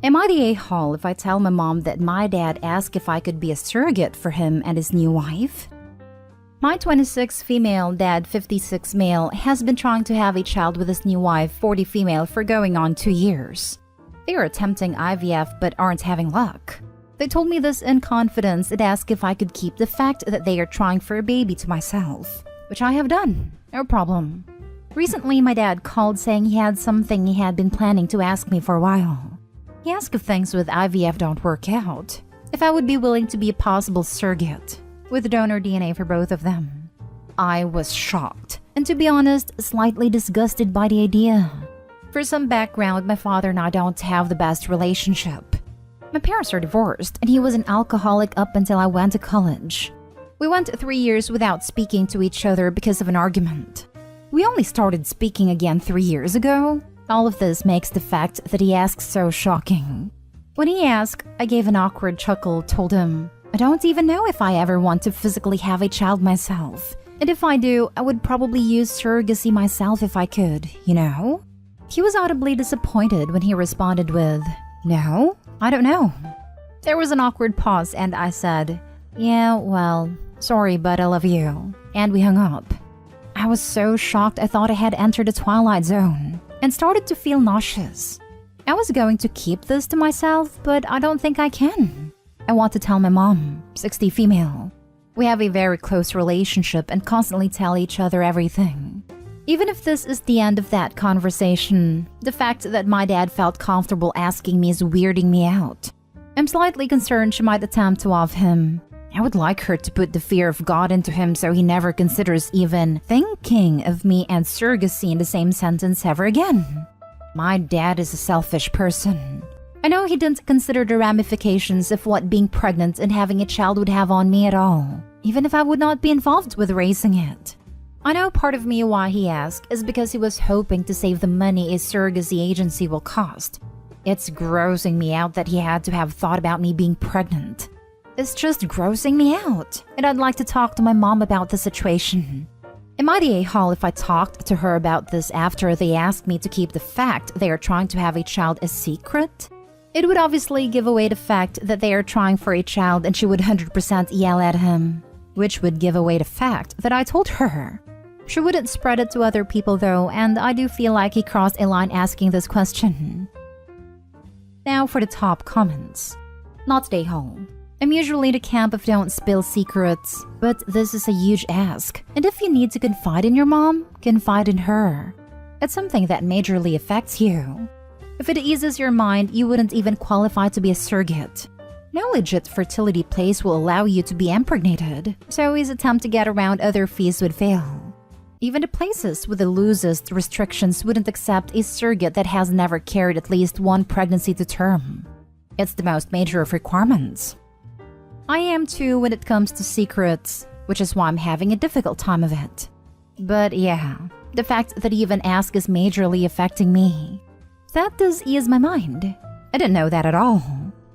Am I the a-hole if I tell my mom that my dad asked if I could be a surrogate for him and his new wife? My 26 female dad, 56 male, has been trying to have a child with his new wife, 40 female, for going on 2 years. They are attempting IVF but aren't having luck. They told me this in confidence and asked if I could keep the fact that they are trying for a baby to myself, which I have done. No problem. Recently, my dad called saying he had something he had been planning to ask me for a while. He asked if things with IVF don't work out, if I would be willing to be a possible surrogate, with donor DNA for both of them. I was shocked, and to be honest, slightly disgusted by the idea. For some background, my father and I don't have the best relationship. My parents are divorced, and he was an alcoholic up until I went to college. We went 3 years without speaking to each other because of an argument. We only started speaking again 3 years ago. All of this makes the fact that he asked so shocking. When he asked, I gave an awkward chuckle, told him, I don't even know if I ever want to physically have a child myself. And if I do, I would probably use surrogacy myself if I could, you know? He was audibly disappointed when he responded with, no, I don't know. There was an awkward pause and I said, yeah, well, sorry, but I love you. And we hung up. I was so shocked I thought I had entered a twilight zone and started to feel nauseous. I was going to keep this to myself, but I don't think I can. I want to tell my mom, 60 female. We have a very close relationship and constantly tell each other everything. Even if this is the end of that conversation, the fact that my dad felt comfortable asking me is weirding me out. I'm slightly concerned she might attempt to off him. I would like her to put the fear of God into him so he never considers even thinking of me and surrogacy in the same sentence ever again. My dad is a selfish person. I know he didn't consider the ramifications of what being pregnant and having a child would have on me at all, even if I would not be involved with raising it. I know part of me why he asked is because he was hoping to save the money a surrogacy agency will cost. It's grossing me out that he had to have thought about me being pregnant. It's just grossing me out, and I'd like to talk to my mom about the situation. Am I the a-hole if I talked to her about this after they asked me to keep the fact they are trying to have a child a secret? It would obviously give away the fact that they are trying for a child and she would 100% yell at him, which would give away the fact that I told her. She wouldn't spread it to other people though, and I do feel like he crossed a line asking this question. Now for the top comments. Not the a-hole. I'm usually the camp of don't spill secrets, but this is a huge ask. And if you need to confide in your mom, confide in her. It's something that majorly affects you. If it eases your mind, you wouldn't even qualify to be a surrogate. No legit fertility place will allow you to be impregnated, so his attempt to get around other fees would fail. Even the places with the loosest restrictions wouldn't accept a surrogate that has never carried at least one pregnancy to term. It's the most major of requirements. I am too when it comes to secrets, which is why I'm having a difficult time of it. But yeah, the fact that he even asked is majorly affecting me. That does ease my mind. I didn't know that at all.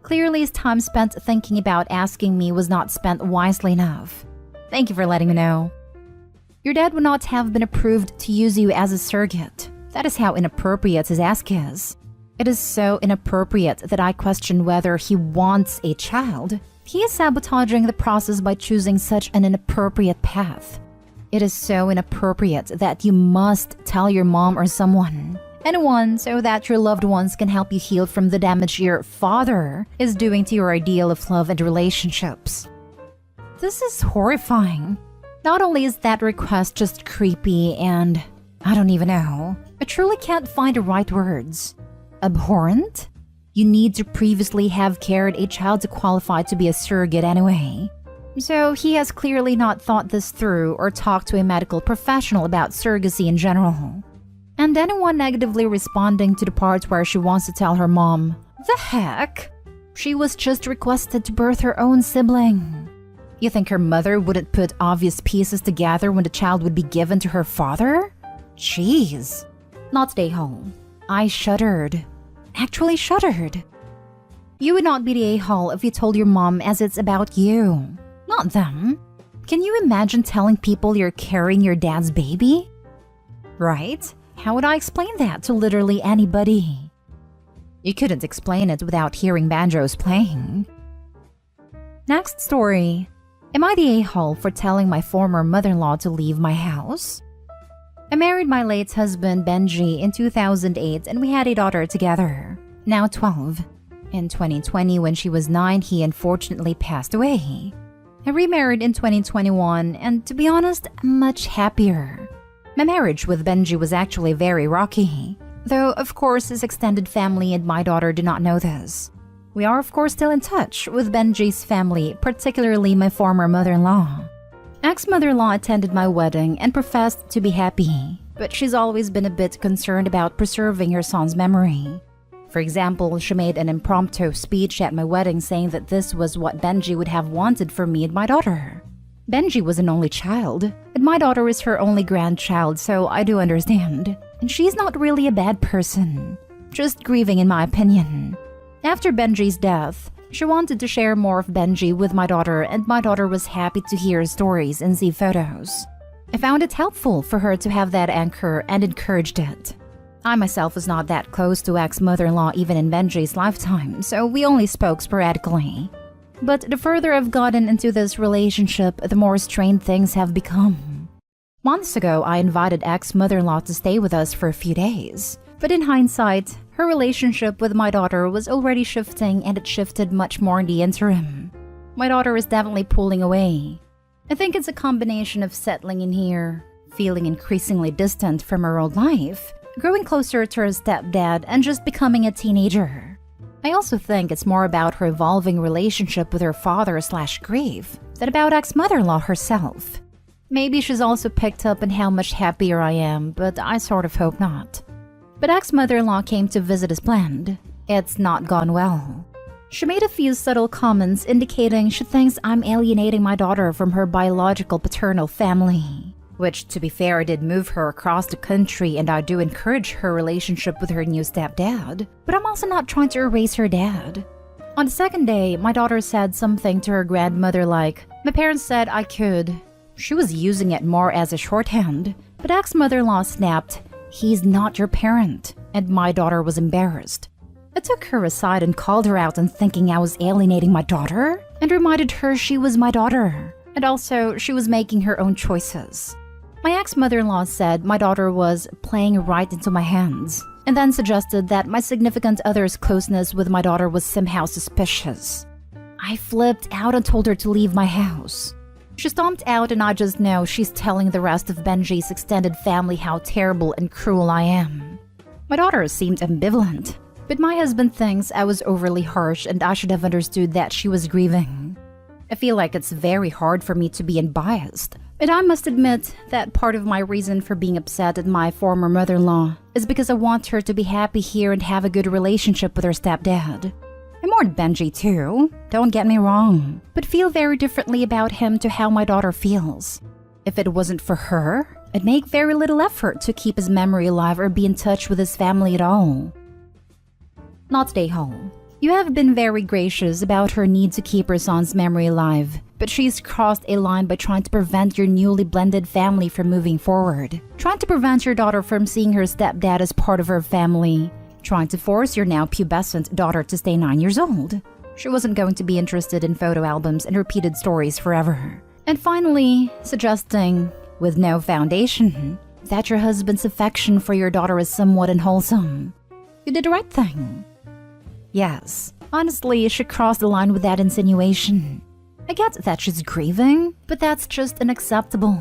Clearly his time spent thinking about asking me was not spent wisely enough. Thank you for letting me know. Your dad would not have been approved to use you as a surrogate. That is how inappropriate his ask is. It is so inappropriate that I question whether he wants a child. He is sabotaging the process by choosing such an inappropriate path. It is so inappropriate that you must tell your mom or someone, anyone, so that your loved ones can help you heal from the damage your father is doing to your ideal of love and relationships. This is horrifying. Not only is that request just creepy and, I don't even know, I truly can't find the right words. Abhorrent? You need to previously have carried a child to qualify to be a surrogate anyway. So he has clearly not thought this through or talked to a medical professional about surrogacy in general. And anyone negatively responding to the part where she wants to tell her mom, the heck? She was just requested to birth her own sibling. You think her mother wouldn't put obvious pieces together when the child would be given to her father? Jeez. Not the a-hole. I shuddered. Actually shuddered. You would not be the a-hole if you told your mom as it's about you, not them. Can you imagine telling people you're carrying your dad's baby? Right? How would I explain that to literally anybody? You couldn't explain it without hearing banjos playing. Next story. Am I the a-hole for telling my former mother-in-law to leave my house? I married my late husband Benji in 2008 and we had a daughter together, now 12. In 2020, when she was 9, he unfortunately passed away. I remarried in 2021 and, to be honest, I'm much happier. My marriage with Benji was actually very rocky, though of course his extended family and my daughter do not know this. We are of course still in touch with Benji's family, particularly my former mother-in-law. Ex-mother-in-law attended my wedding and professed to be happy, but she's always been a bit concerned about preserving her son's memory. For example, she made an impromptu speech at my wedding saying that this was what Benji would have wanted for me and my daughter. Benji was an only child, and my daughter is her only grandchild, so I do understand. And she's not really a bad person, just grieving in my opinion. After Benji's death, she wanted to share more of Benji with my daughter, and my daughter was happy to hear stories and see photos. I found it helpful for her to have that anchor and encouraged it. I myself was not that close to ex-mother-in-law even in Benji's lifetime, so we only spoke sporadically. But the further I've gotten into this relationship, the more strained things have become. Months ago, I invited ex-mother-in-law to stay with us for a few days. But in hindsight, her relationship with my daughter was already shifting, and it shifted much more in the interim. My daughter is definitely pulling away. I think it's a combination of settling in here, feeling increasingly distant from her old life, growing closer to her stepdad, and just becoming a teenager. I also think it's more about her evolving relationship with her father/grief than about ex-mother-in-law herself. Maybe she's also picked up on how much happier I am, but I sort of hope not. But ex-mother-in-law came to visit as planned. It's not gone well. She made a few subtle comments indicating she thinks I'm alienating my daughter from her biological paternal family. Which, to be fair, I did move her across the country and I do encourage her relationship with her new stepdad, but I'm also not trying to erase her dad. On the second day, my daughter said something to her grandmother like, "My parents said I could." She was using it more as a shorthand, but ex-mother-in-law snapped, "He's not your parent," and my daughter was embarrassed. I took her aside and called her out on thinking I was alienating my daughter, and reminded her she was my daughter, and also she was making her own choices. My ex-mother-in-law said my daughter was playing right into my hands, and then suggested that my significant other's closeness with my daughter was somehow suspicious. I flipped out and told her to leave my house. She stomped out, and I just know she's telling the rest of Benji's extended family how terrible and cruel I am. My daughter seemed ambivalent, but my husband thinks I was overly harsh and I should have understood that she was grieving. I feel like it's very hard for me to be unbiased, but I must admit that part of my reason for being upset at my former mother-in-law is because I want her to be happy here and have a good relationship with her stepdad. I mourn Benji too, don't get me wrong, but feel very differently about him to how my daughter feels. If it wasn't for her, I'd make very little effort to keep his memory alive or be in touch with his family at all. Not stay home. You have been very gracious about her need to keep her son's memory alive, but she's crossed a line by trying to prevent your newly blended family from moving forward, trying to prevent your daughter from seeing her stepdad as part of her family, trying to force your now pubescent daughter to stay 9 years old. She wasn't going to be interested in photo albums and repeated stories forever. And finally, suggesting, with no foundation, that your husband's affection for your daughter is somewhat unwholesome. You did the right thing. Yes, honestly, she crossed the line with that insinuation. I get that she's grieving, but that's just unacceptable.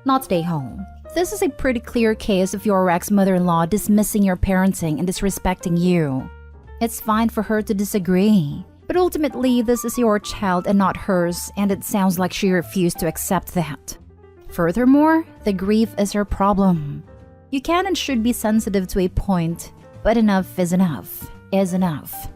Not stay home. This is a pretty clear case of your ex-mother-in-law dismissing your parenting and disrespecting you. It's fine for her to disagree, but ultimately this is your child and not hers, and it sounds like she refused to accept that. Furthermore, the grief is her problem. You can and should be sensitive to a point, but enough is enough. Is enough.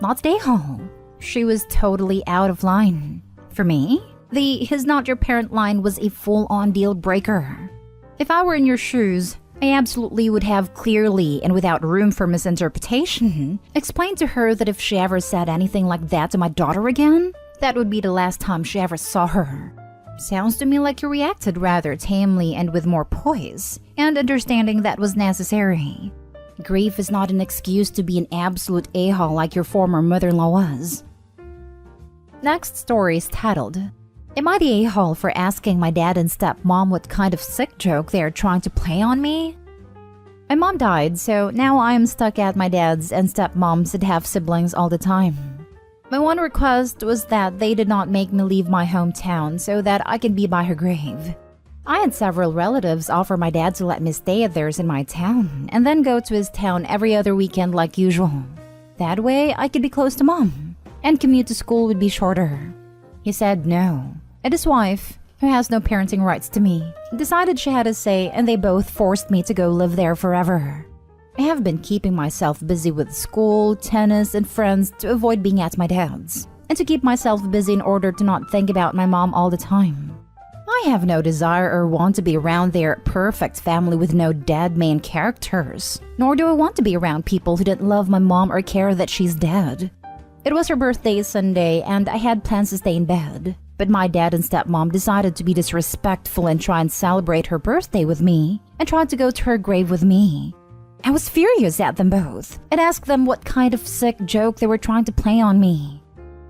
Not stay home. She was totally out of line. For me, the "he's not your parent" line was a full-on deal breaker. If I were in your shoes, I absolutely would have clearly and without room for misinterpretation explained to her that if she ever said anything like that to my daughter again, that would be the last time she ever saw her. Sounds to me like you reacted rather tamely and with more poise, and understanding that was necessary. Grief is not an excuse to be an absolute a-hole like your former mother-in-law was. Next story is titled, Am I the a-hole for asking my dad and stepmom what kind of sick joke they are trying to play on me? My mom died, so now I am stuck at my dad's and stepmom's that have siblings all the time. My one request was that they did not make me leave my hometown so that I could be by her grave. I had several relatives offer my dad to let me stay at theirs in my town and then go to his town every other weekend like usual. That way, I could be close to mom, and commute to school would be shorter. He said no, and his wife, who has no parenting rights to me, decided she had a say, and they both forced me to go live there forever. I have been keeping myself busy with school, tennis, and friends to avoid being at my dad's, and to keep myself busy in order to not think about my mom all the time. I have no desire or want to be around their perfect family with no dead main characters, nor do I want to be around people who didn't love my mom or care that she's dead. It was her birthday Sunday, and I had plans to stay in bed. But my dad and stepmom decided to be disrespectful and try and celebrate her birthday with me, and tried to go to her grave with me. I was furious at them both, and asked them what kind of sick joke they were trying to play on me.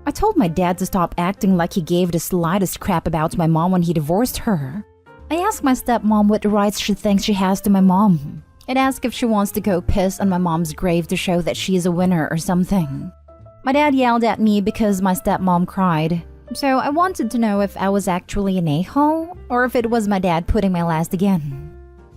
I told my dad to stop acting like he gave the slightest crap about my mom when he divorced her. I asked my stepmom what rights she thinks she has to my mom, and asked if she wants to go piss on my mom's grave to show that she is a winner or something. My dad yelled at me because my stepmom cried. So I wanted to know if I was actually an a-hole, or if it was my dad putting my last again.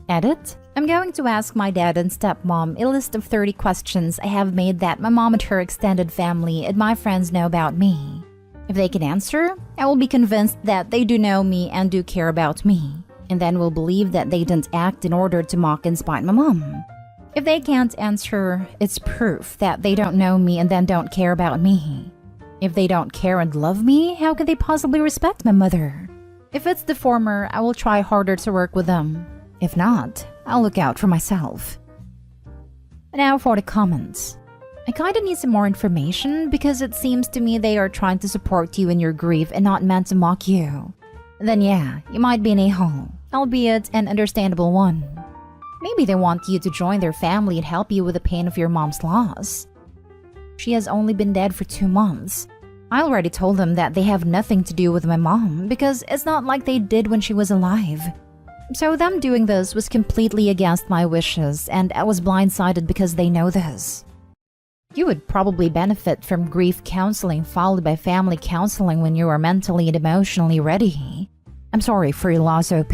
Edit. I'm going to ask my dad and stepmom a list of 30 questions I have made that my mom and her extended family and my friends know about me. If they can answer, I will be convinced that they do know me and do care about me, and then will believe that they didn't act in order to mock and spite my mom. If they can't answer, it's proof that they don't know me and then don't care about me. If they don't care and love me, how could they possibly respect my mother? If it's the former, I will try harder to work with them. If not, I'll look out for myself. Now for the comments. I kinda need some more information because it seems to me they are trying to support you in your grief and not meant to mock you. Then yeah, you might be an a-hole, albeit an understandable one. Maybe they want you to join their family and help you with the pain of your mom's loss. She has only been dead for 2 months. I already told them that they have nothing to do with my mom because it's not like they did when she was alive. So them doing this was completely against my wishes, and I was blindsided because they know this. You would probably benefit from grief counseling followed by family counseling when you are mentally and emotionally ready. I'm sorry for your loss, OP.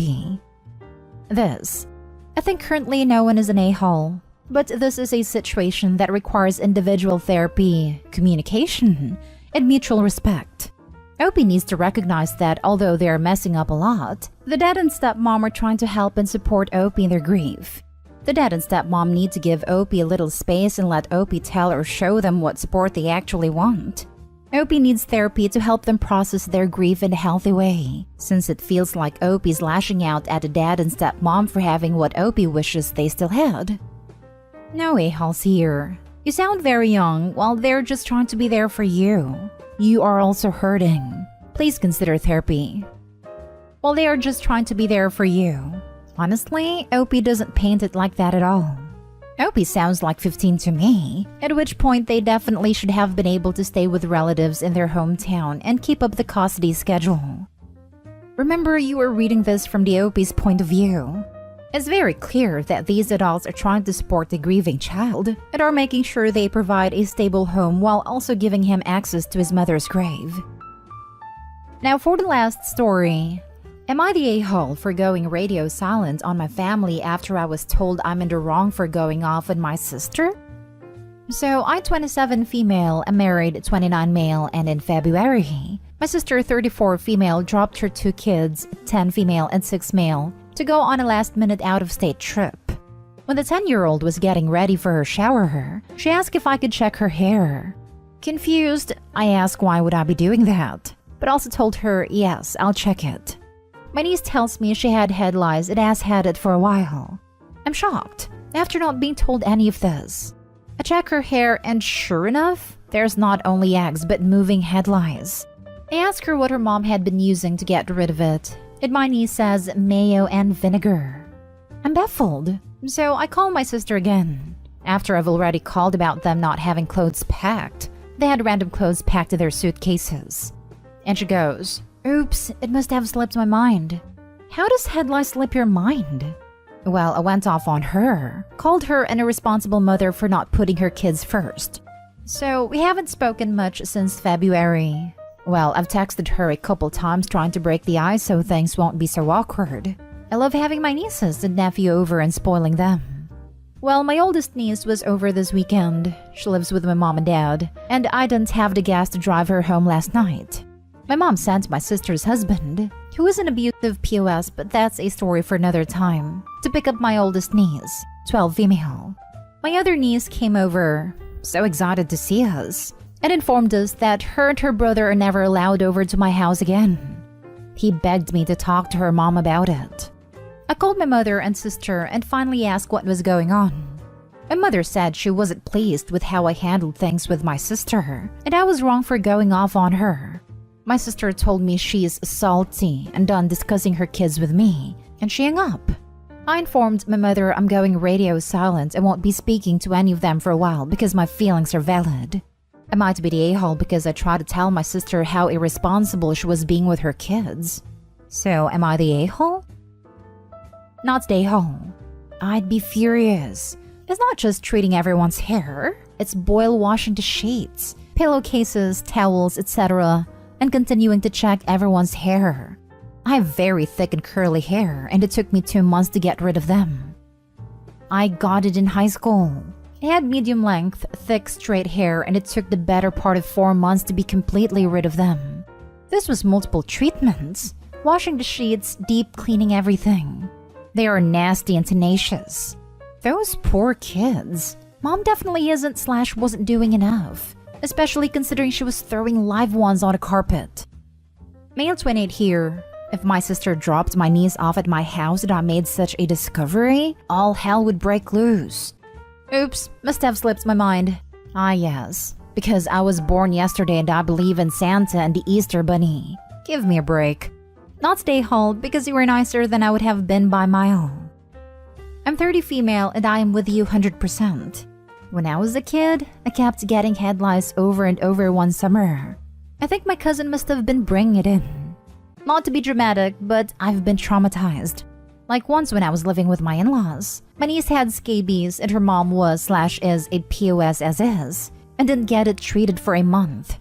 I think currently no one is an a-hole, but this is a situation that requires individual therapy, communication, and mutual respect. Opie needs to recognize that although they are messing up a lot, the dad and stepmom are trying to help and support Opie in their grief. The dad and stepmom need to give Opie a little space and let Opie tell or show them what support they actually want. Opie needs therapy to help them process their grief in a healthy way, since it feels like Opie's lashing out at the dad and stepmom for having what Opie wishes they still had. No a-holes here. You sound very young while they're just trying to be there for you. You are also hurting. Please consider therapy. While they are just trying to be there for you. Honestly, Opie doesn't paint it like that at all. Opie sounds like 15 to me, at which point they definitely should have been able to stay with relatives in their hometown and keep up the custody schedule. Remember, you were reading this from the Opie's point of view. It's very clear that these adults are trying to support the grieving child and are making sure they provide a stable home while also giving him access to his mother's grave. Now for the last story. Am I the a-hole for going radio silent on my family after I was told I'm in the wrong for going off on my sister? So, I'm 27 female, a married 29 male, and in February, my sister 34 female dropped her 2 kids, 10 female and 6 male, to go on a last-minute out-of-state trip. When the 10-year-old was getting ready for her shower, she asked if I could check her hair. Confused, I asked why would I be doing that, but also told her, yes, I'll check it. My niece tells me she had head lice and has had it for a while. I'm shocked, after not being told any of this. I check her hair and sure enough, there's not only eggs but moving head lice. I ask her what her mom had been using to get rid of it, and my niece says mayo and vinegar. I'm baffled, so I call my sister again. After I've already called about them not having clothes packed, they had random clothes packed in their suitcases. And she goes, "Oops, it must have slipped my mind." How does head lie slip your mind? Well, I went off on her, called her an irresponsible mother for not putting her kids first. So we haven't spoken much since February. Well, I've texted her a couple times trying to break the ice so things won't be so awkward. I love having my nieces and nephew over and spoiling them. Well, my oldest niece was over this weekend. She lives with my mom and dad, and I didn't have the gas to drive her home last night. My mom sent my sister's husband, who is an abusive POS, but that's a story for another time, to pick up my oldest niece, 12 female. My other niece came over, so excited to see us, and informed us that her and her brother are never allowed over to my house again. He begged me to talk to her mom about it. I called my mother and sister and finally asked what was going on. My mother said she wasn't pleased with how I handled things with my sister, and I was wrong for going off on her. My sister told me she is salty and done discussing her kids with me, and she hung up. I informed my mother I'm going radio silent and won't be speaking to any of them for a while because my feelings are valid. I might be the a-hole because I tried to tell my sister how irresponsible she was being with her kids. So, am I the a-hole? Not the a-hole. I'd be furious. It's not just treating everyone's hair. It's boil washing the sheets, pillowcases, towels, etc., and continuing to check everyone's hair. I have very thick and curly hair, and it took me 2 months to get rid of them. I got it in high school. I had medium length, thick, straight hair, and it took the better part of 4 months to be completely rid of them. This was multiple treatments. Washing the sheets, deep cleaning everything. They are nasty and tenacious. Those poor kids. Mom definitely isn't/wasn't doing enough, especially considering she was throwing live ones on a carpet. Male 28 here. If my sister dropped my niece off at my house and I made such a discovery, all hell would break loose. Oops, must have slipped my mind. Ah yes, because I was born yesterday and I believe in Santa and the Easter Bunny. Give me a break. Not stay home because you were nicer than I would have been by mile. I'm 30 female and I am with you 100%. When I was a kid, I kept getting head lice over and over one summer. I think my cousin must have been bringing it in. Not to be dramatic, but I've been traumatized. Like once when I was living with my in-laws, my niece had scabies and her mom was/is a POS as is, and didn't get it treated for a month.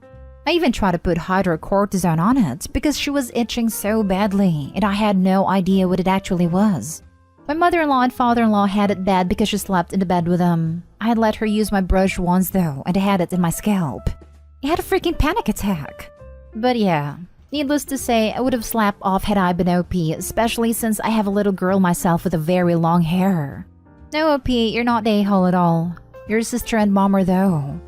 I even tried to put hydrocortisone on it because she was itching so badly and I had no idea what it actually was. My mother-in-law and father-in-law had it bad because she slept in the bed with them. I had let her use my brush once though, and I had it in my scalp. I had a freaking panic attack. But yeah, needless to say, I would have slapped off had I been OP, especially since I have a little girl myself with a very long hair. No OP, you're not a-hole at all. Your sister and mom are though.